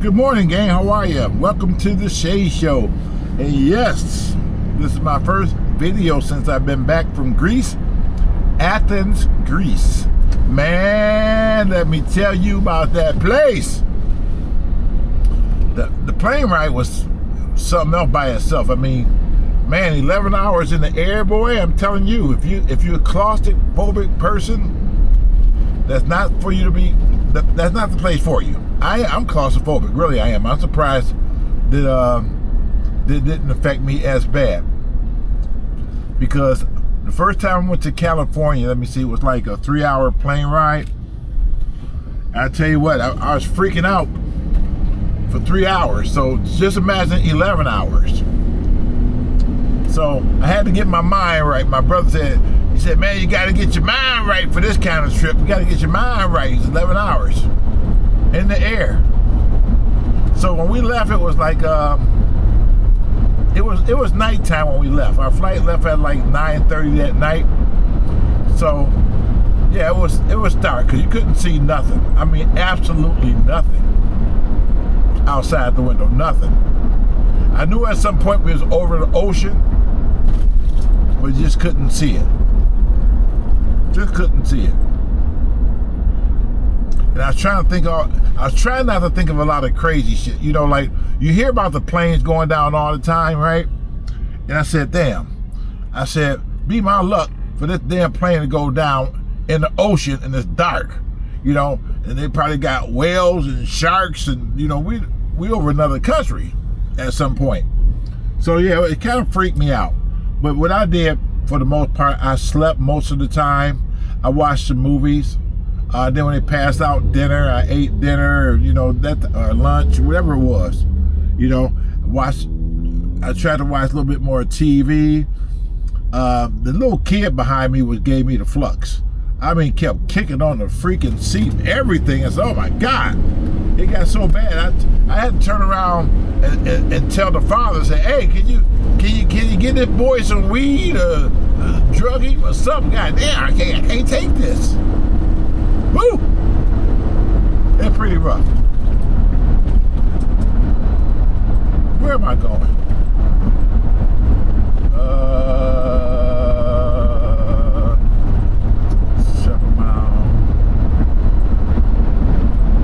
Good morning, gang. How are you? Welcome to the Shea Show. And yes, this is my first video since I've been back from Greece, Athens, Greece. Man, let me tell you about that place. The plane ride was something else by itself. I mean, man, 11 hours in the air, boy. I'm telling you, if you're a claustrophobic person, that's not for you to be. That's not the place for you. I'm claustrophobic, really I am. I'm surprised that it didn't affect me as bad. Because the first time I went to California, let me see, it was like a 3-hour plane ride. I tell you what, I was freaking out for 3 hours. So just imagine 11 hours. So I had to get my mind right. My brother said, he said, man, you got to get your mind right for this kind of trip. You got to get your mind right. It's 11 hours in the air. So when we left, it was like, it was nighttime when we left. Our flight left at like 9:30 that night. So yeah, it was dark because you couldn't see nothing. I mean, absolutely nothing outside the window, nothing. I knew at some point we was over the ocean, but just couldn't see it. Just couldn't see it. And I was trying not to think of a lot of crazy shit. You know, like you hear about the planes going down all the time, right? And I said, damn. I said, be my luck for this damn plane to go down in the ocean and it's dark, you know, and they probably got whales and sharks and, you know, we over another country at some point. So yeah, it kind of freaked me out. But what I did, for the most part, I slept most of the time. I watched some movies. Then when they passed out dinner, I ate dinner, you know, or lunch, whatever it was. You know, I tried to watch a little bit more TV. The little kid behind me gave me the flux. I mean, kept kicking on the freaking seat and everything. I said, oh my God, it got so bad. I had to turn around and tell the father, say, hey, can you get this boy some weed or drug him or something? God damn, I can't take this. Woo! That's pretty rough. Where am I going? 7 miles.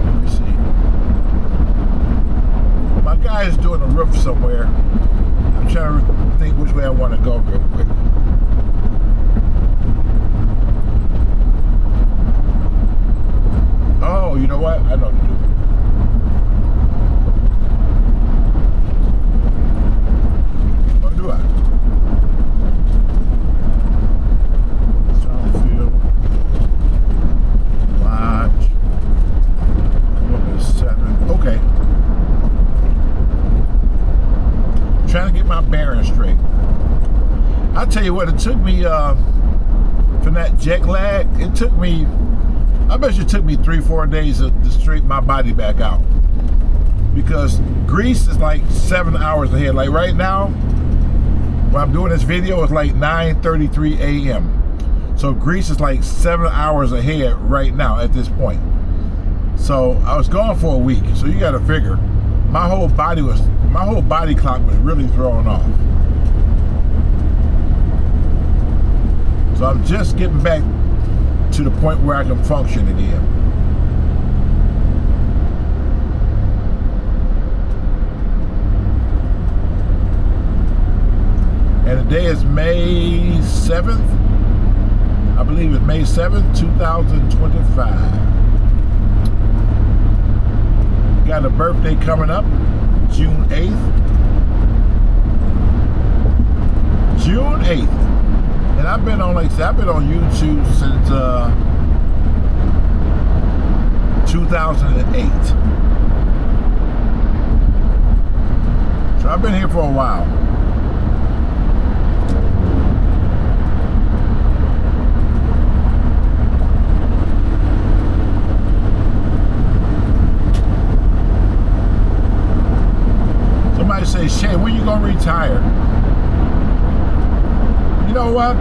Let me see. My guy is doing a roof somewhere. I'm trying to think which way I want to go real quick. Oh, you know what? I know what to do. What do I? Stonefield. Lodge. Number 7. Okay. Trying to get my bearings straight. I'll tell you what, it took me, from that jet lag, I bet you it took me 3-4 days to straighten my body back out. Because Greece is like 7 hours ahead. Like right now, when I'm doing this video, it's like 9:33 a.m. So Greece is like 7 hours ahead right now at this point. So I was gone for a week. So you got to figure, my whole body clock was really thrown off. So I'm just getting back to the point where I can function again. And the day is May 7th. I believe it's May 7th, 2025. Got a birthday coming up, June 8th. June 8th. And I've been on, like I said, I've been on YouTube since 2008. So I've been here for a while. Somebody say, Shea, when you gonna retire? You know what?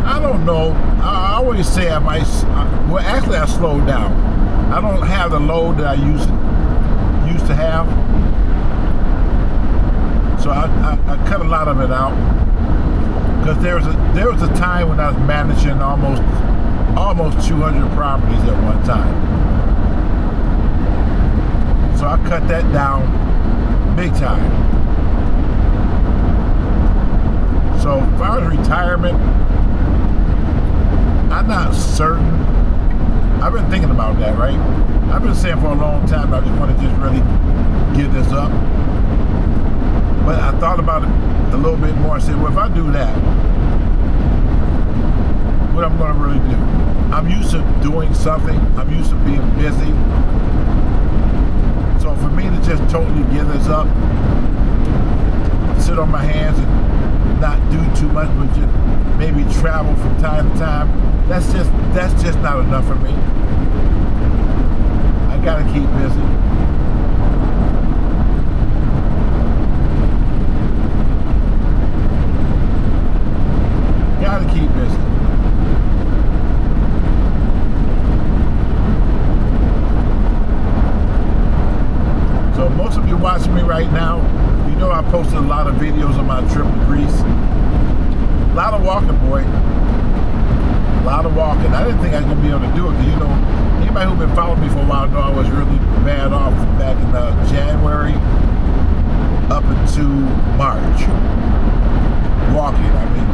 I don't know. I always say I might, well, actually I slowed down. I don't have the load that I used to have. So I cut a lot of it out. Because there was a time when I was managing almost 200 properties at one time. So I cut that down big time. So as far as retirement, I'm not certain. I've been thinking about that, right? I've been saying for a long time I just want to just really give this up. But I thought about it a little bit more and said, well, if I do that, what I'm going to really do? I'm used to doing something. I'm used to being busy. So for me to just totally give this up, sit on my hands and not do too much, but just maybe travel from time to time, that's just not enough for me. I gotta keep busy. Gotta keep busy. So most of you watching me right now, you know I posted a lot of videos on my trip to Greece. A lot of walking, boy. A lot of walking. I didn't think I was going to be able to do it because, you know, anybody who's been following me for a while know I was really bad off back in January up into March. Walking. I mean,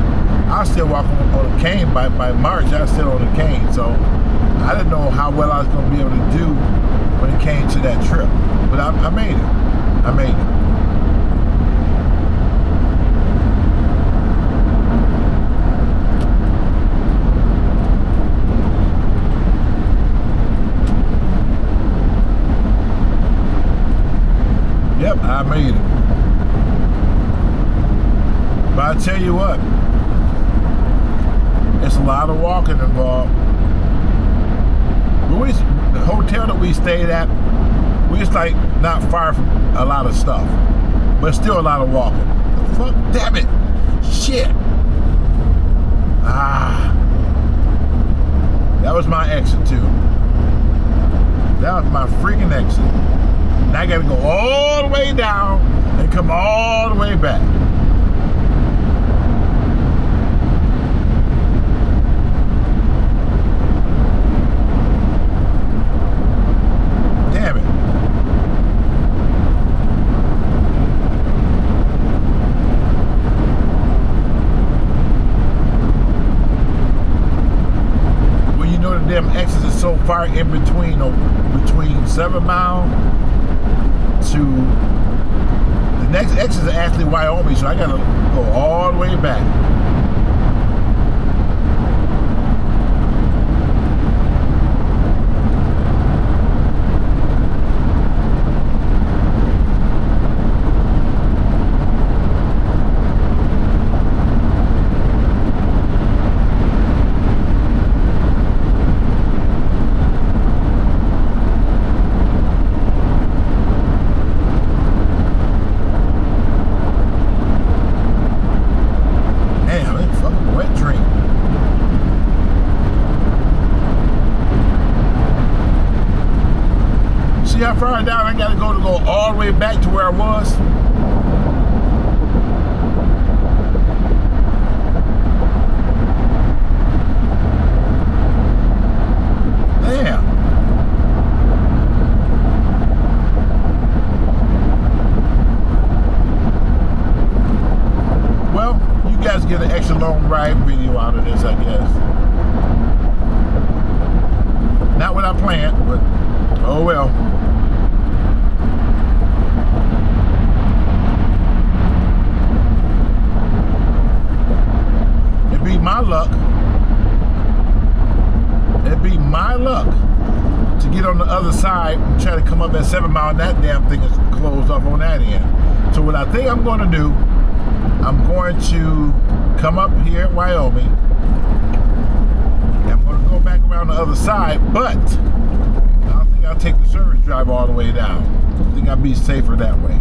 I was still walking on a cane. By March, I was still on a cane. So I didn't know how well I was going to be able to do when it came to that trip. But I made it. I made it. Yep, I made it. But I tell you what, it's a lot of walking involved. The hotel that we stayed at, we was like not far from a lot of stuff, but still a lot of walking. Fuck, damn it, shit. That was my exit too. That was my freaking exit. Now I gotta go all the way down and come all the way back. Damn it. Well, you know the damn exits is so far in between 7 Mile to the next exit is actually Wyoming, so I gotta go all the way back. See how far down I gotta go all the way back to where I was? Damn. Well, you guys get an extra long ride video out of this, I guess. Not what I planned, but oh well. It'd be my luck to get on the other side and try to come up at 7 Mile, and that damn thing is closed off on that end. So what I think I'm going to do, I'm going to come up here at Wyoming. I'm going to go back around the other side, but I don't think I'll take the service drive all the way down. I think I'll be safer that way.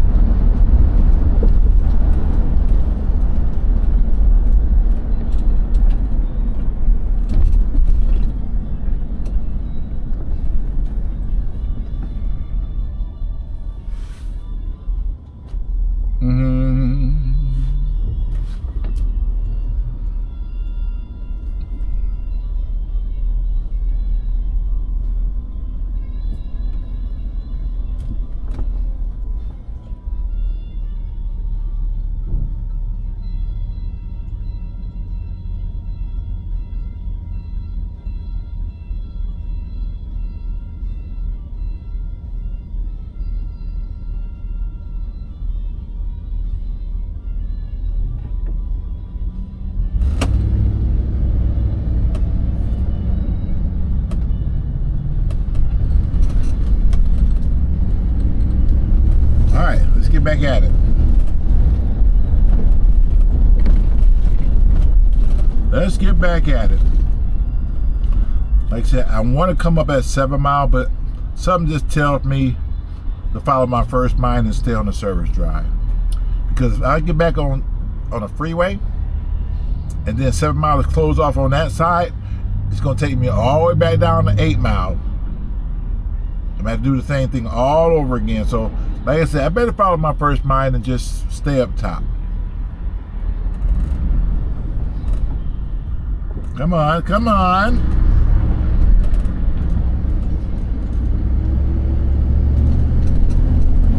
Let's get back at it. Let's get back at it. Like I said, I want to come up at 7 Mile, but something just tells me to follow my first mind and stay on the service drive. Because if I get back on a freeway, and then 7 Mile is closed off on that side, it's going to take me all the way back down to 8 Mile. I'm going to have to do the same thing all over again. So, like I said, I better follow my first mind and just stay up top. Come on, come on.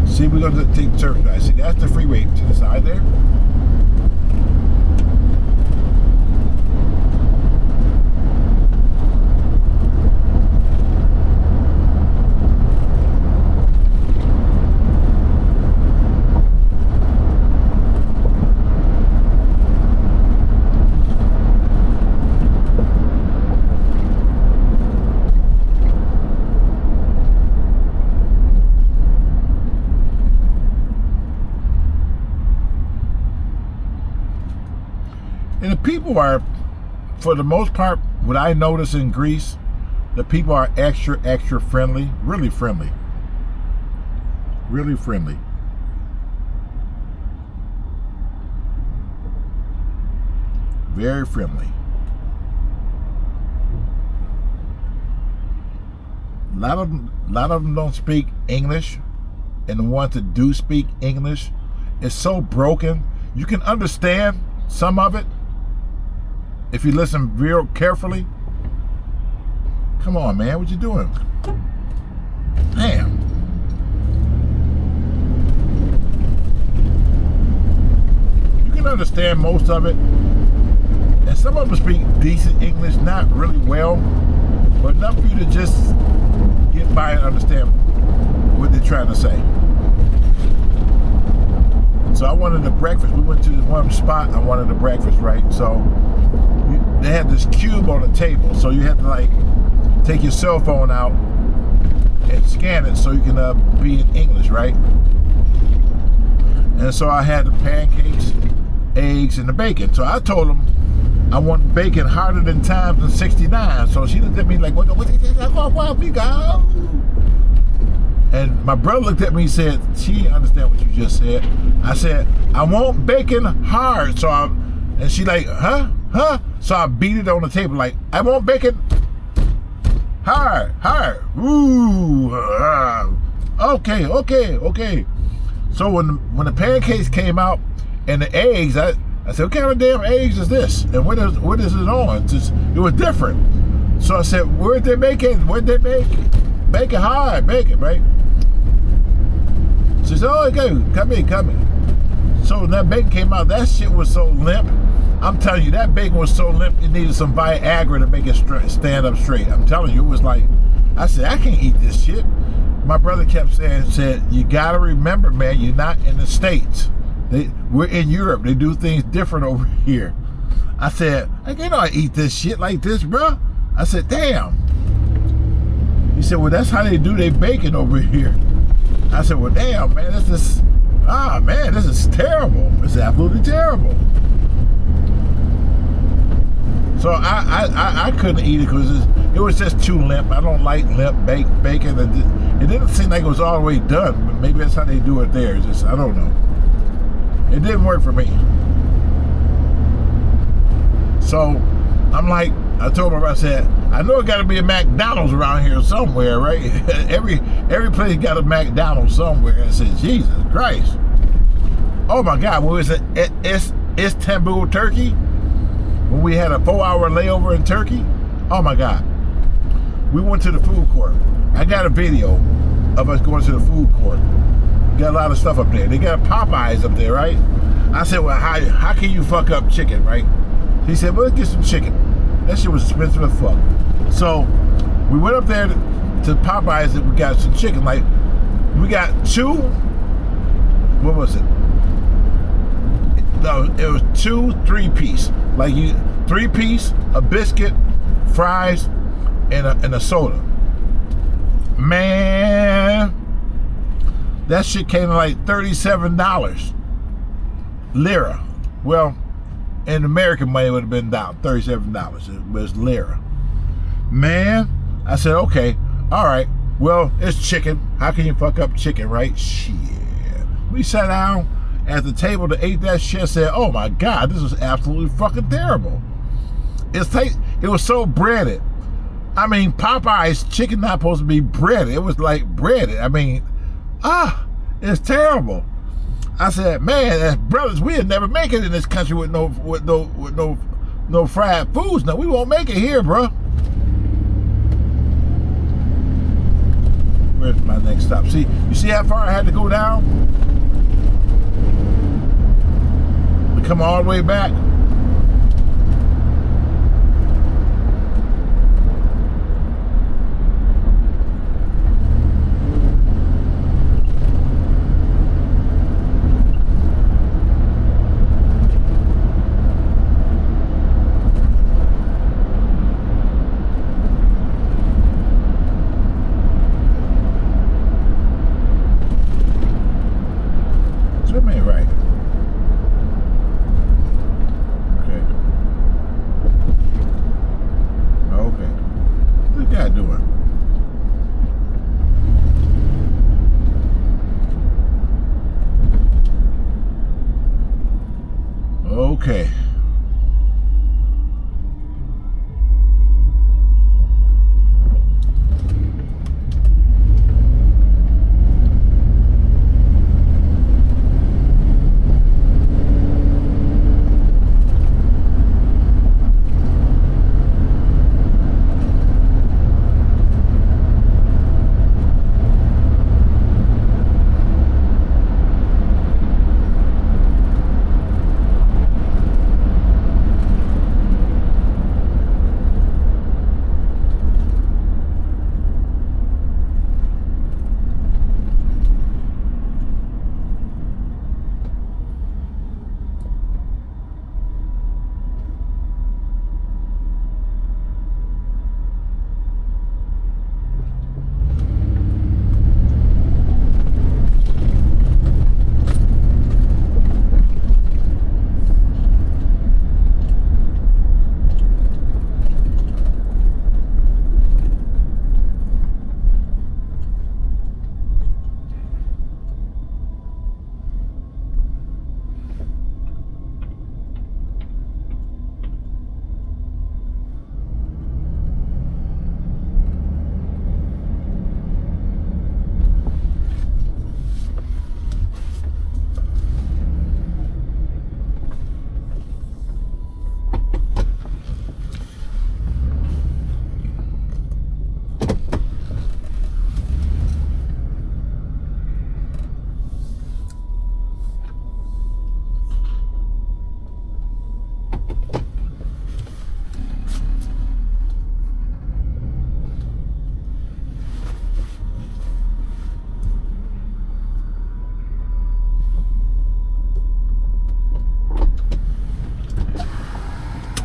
See, we're going to take the service drive. See, that's the freeway to the side there. And the people are, for the most part, what I notice in Greece, the people are extra, extra friendly. Really friendly. Really friendly. Very friendly. A lot of them don't speak English. And the ones that do speak English, it's so broken. You can understand some of it if you listen real carefully. Come on, man, what you doing? Damn. You can understand most of it. And some of them speak decent English, not really well, but enough for you to just get by and understand what they're trying to say. So I wanted a breakfast. We went to this one spot, I wanted a breakfast, right? So they had this cube on the table, so you had to like take your cell phone out and scan it so you can be in English, right? And so I had the pancakes, eggs, and the bacon. So I told them I want bacon harder than times and 69. So she looked at me like, what we got? And my brother looked at me and said, she didn't understand what you just said. I said, I want bacon hard. So and she like, huh? So I beat it on the table like, I want bacon hard. Ooh. Okay. So when the pancakes came out and the eggs, I said, what kind of damn eggs is this? And what is it on? It was different. So I said, where'd they make it? Where'd they make it? Bacon hard, bacon, right? She said, oh, okay, come in. So when that bacon came out, that shit was so limp. I'm telling you, that bacon was so limp, it needed some Viagra to make it stand up straight. I'm telling you, it was like, I said, I can't eat this shit. My brother kept said, you gotta remember, man, you're not in the States. We're in Europe. They do things different over here. I said, I can't eat this shit like this, bro. I said, damn. He said, well, that's how they do their bacon over here. I said, well, damn, man, this is terrible. It's absolutely terrible. So I couldn't eat it because it was just too limp. I don't like limp bacon. It didn't seem like it was all the way done. But maybe that's how they do it there. Just, I don't know. It didn't work for me. So I'm like, I told her, I said, I know it got to be a McDonald's around here somewhere, right? every place got a McDonald's somewhere. I said, Jesus Christ. Oh my God, when we was at Istanbul, Turkey, when we had a 4-hour layover in Turkey, oh my God. We went to the food court. I got a video of us going to the food court. Got a lot of stuff up there. They got Popeyes up there, right? I said, well, how can you fuck up chicken, right? He said, well, let's get some chicken. That shit was expensive as fuck. So we went up there to Popeyes and we got some chicken. Like, we got what was it? No, it was 2 3-piece. Like 3-piece, a biscuit, fries, and a soda. Man, That shit came to like $37 lira. Well, in American money it would have been down $37, but it's lira. Man, I said, okay, all right. Well, it's chicken. How can you fuck up chicken, right? Shit. We sat down at the table to eat that shit. Said, oh my God, this is absolutely fucking terrible. It was so breaded. I mean, Popeye's chicken not supposed to be breaded. It was like breaded. I mean, it's terrible. I said, man, as brothers, we'll never make it in this country with no fried foods. No, we won't make it here, bro. Where's my next stop? See, you see how far I had to go down to come all the way back? Okay.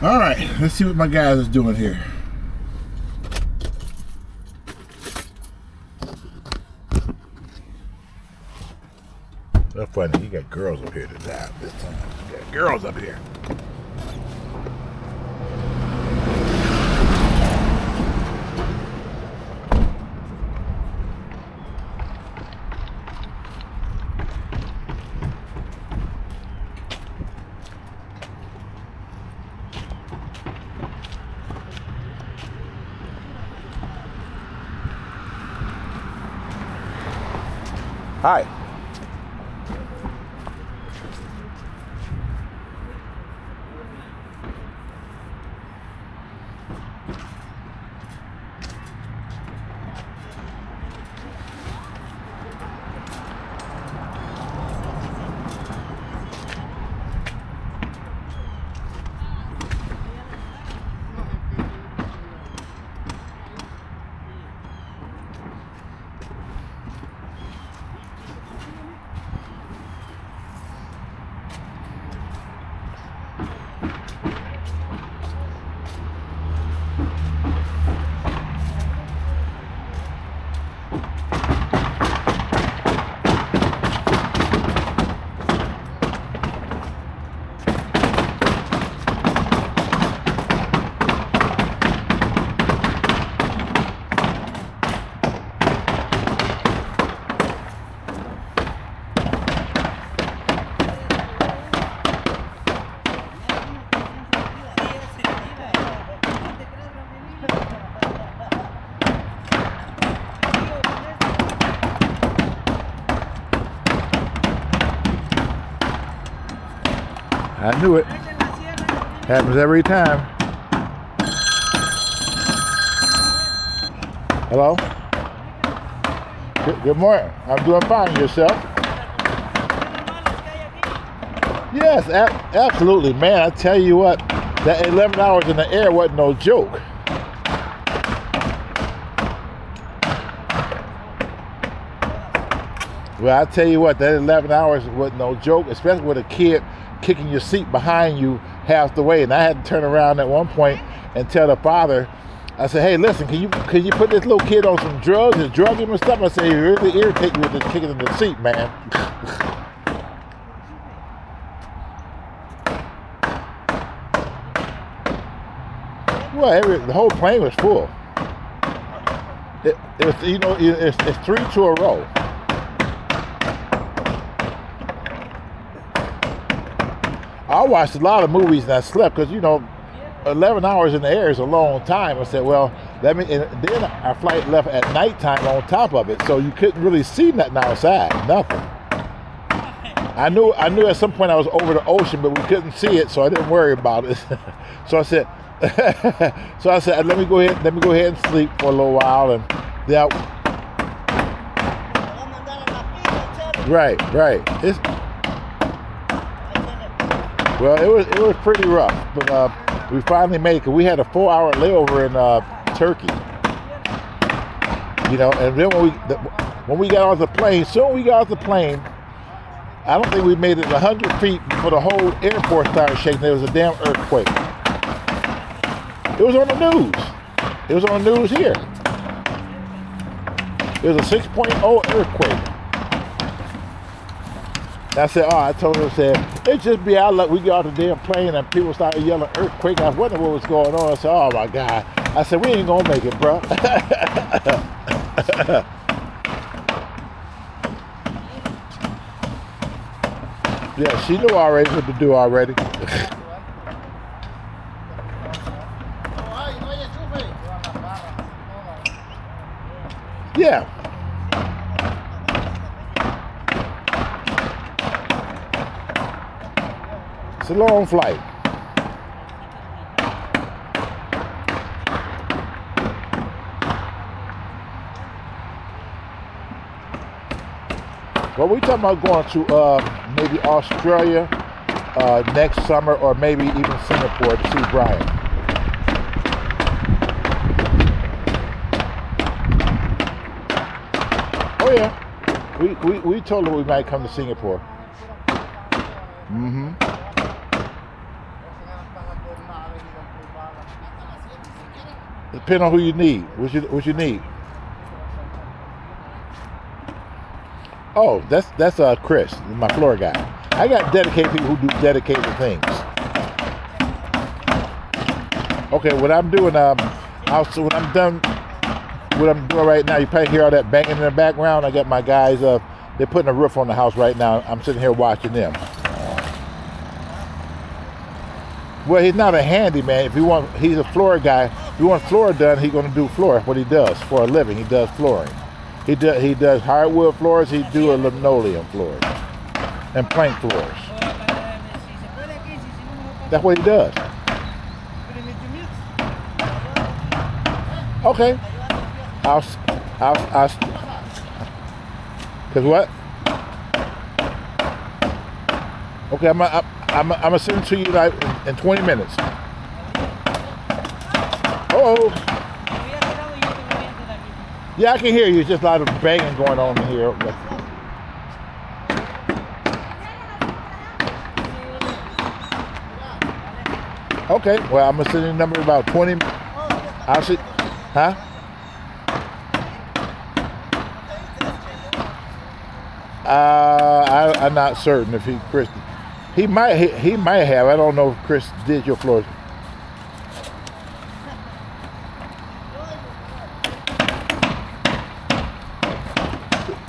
All right, let's see what my guys is doing here. That's funny, you got girls up here this time. You got girls up here. Hi. I knew it. Happens every time. Hello? Good morning. I'm doing fine. Yourself? Yes, absolutely, man. I tell you what, that 11 hours in the air wasn't no joke. Well, I tell you what, that 11 hours wasn't no joke, especially with a kid kicking your seat behind you half the way. And I had to turn around at one point and tell the father, I said, hey, listen, can you put this little kid on some drugs and drug him and stuff? I said, you really irritate me with this kicking in the seat, man. Well, the whole plane was full. It was, you know, it's 3 to a row. I watched a lot of movies and I slept because, you know, 11 hours in the air is a long time. I said, well, and then our flight left at nighttime on top of it, so you couldn't really see nothing outside, nothing. I knew at some point I was over the ocean, but we couldn't see it, so I didn't worry about it. So I said, let me go ahead and sleep for a little while, and then right. Well, it was pretty rough, but we finally made it. 'Cause we had a 4-hour layover in Turkey, you know. And then when we got off the plane, I don't think we made it 100 feet before the whole airport started shaking. There was a damn earthquake. It was on the news. It was on the news here. It was a 6.0 earthquake. I said, I told him, it just be our luck. We got off the damn plane and people started yelling earthquake. I wondered what was going on. I said, oh my God. I said, we ain't gonna make it, bro. Yeah, she knew already what to do already. Yeah. It's a long flight. Well, we talking about going to maybe Australia next summer, or maybe even Singapore to see Brian. Oh yeah, we told her we might come to Singapore. Mm-hmm. Depending on who you need. What you need? Oh, that's Chris, my floor guy. I got dedicated people who do dedicated things. Okay, what I'm doing, when I'm done, what I'm doing right now, you probably hear all that banging in the background. I got my guys, they're putting a roof on the house right now. I'm sitting here watching them. Well, he's not a handyman. He's a floor guy. If you want floor done, he's going to do floor. What he does for a living, he does flooring. He does hardwood floors. He do a linoleum floors and plank floors. That's what he does. Okay. Cause what? Okay, I'm gonna send it to you like in 20 minutes. Oh. Yeah, I can hear you. It's just a lot of banging going on in here. Okay, well, I'm gonna send you a number in about 20. I'll see. Huh? I'm not certain if Chris. He might have. I don't know if Chris did your floors.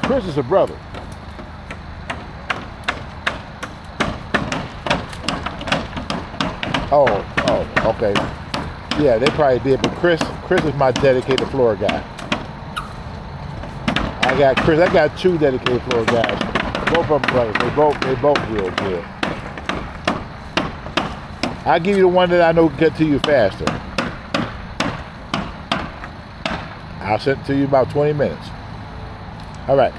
Chris is a brother. Oh, okay. Yeah, they probably did, but Chris is my dedicated floor guy. I got 2 dedicated floor guys. Both of them brothers. They both real good. I'll give you the one that I know get to you faster. I'll send it to you about 20 minutes. All right.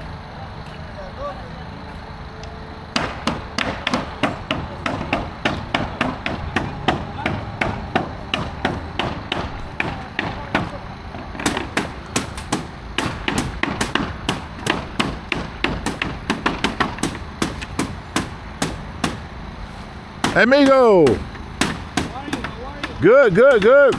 Amigo. How are you? Good, good, good.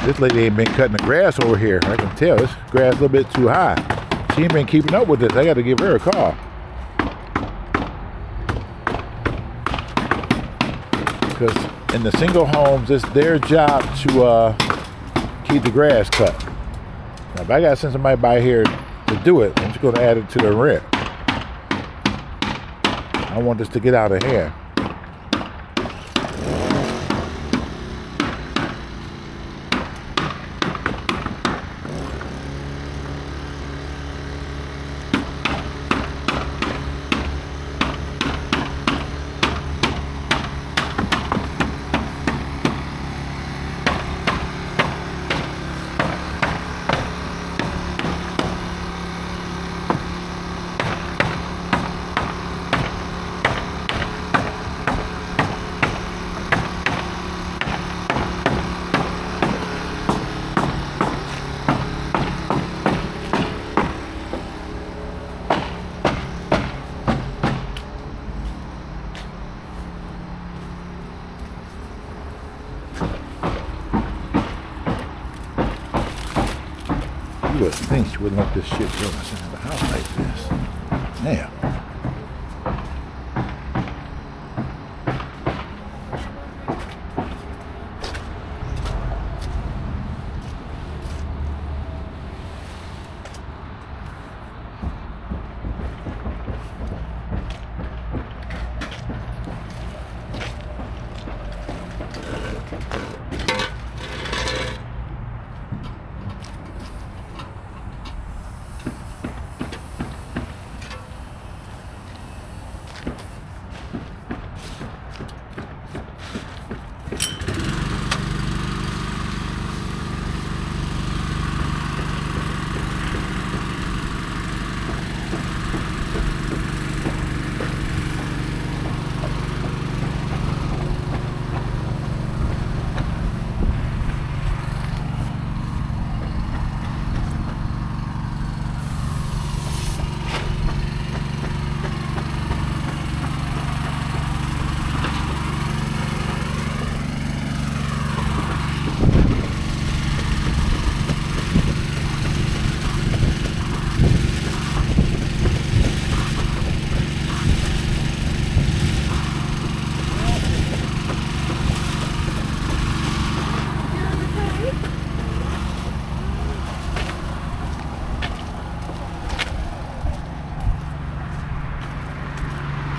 This lady ain't been cutting the grass over here. I can tell this grass a little bit too high. She ain't been keeping up with this. I got to give her a call. Because in the single homes, it's their job to keep the grass cut. Now, if I got to send somebody by here to do it, I'm just going to add it to the rent. I want this to get out of hand. You would think she wouldn't let this shit go in the house like this. Damn.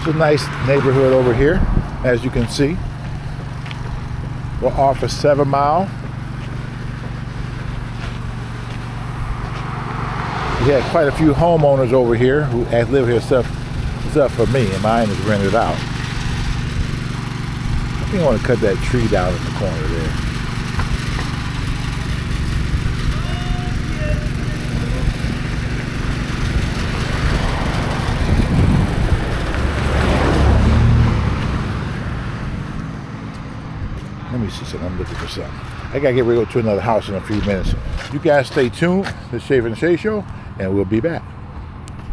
It's a nice neighborhood over here, as you can see. We're off of 7 Mile. We had quite a few homeowners over here who live here except for me, and mine is rented out. I think I want to cut that tree down in the corner there. Let me see something. I'm looking for something. I gotta get ready to go to another house in a few minutes. You guys stay tuned. The Shea and Shea Show, and we'll be back.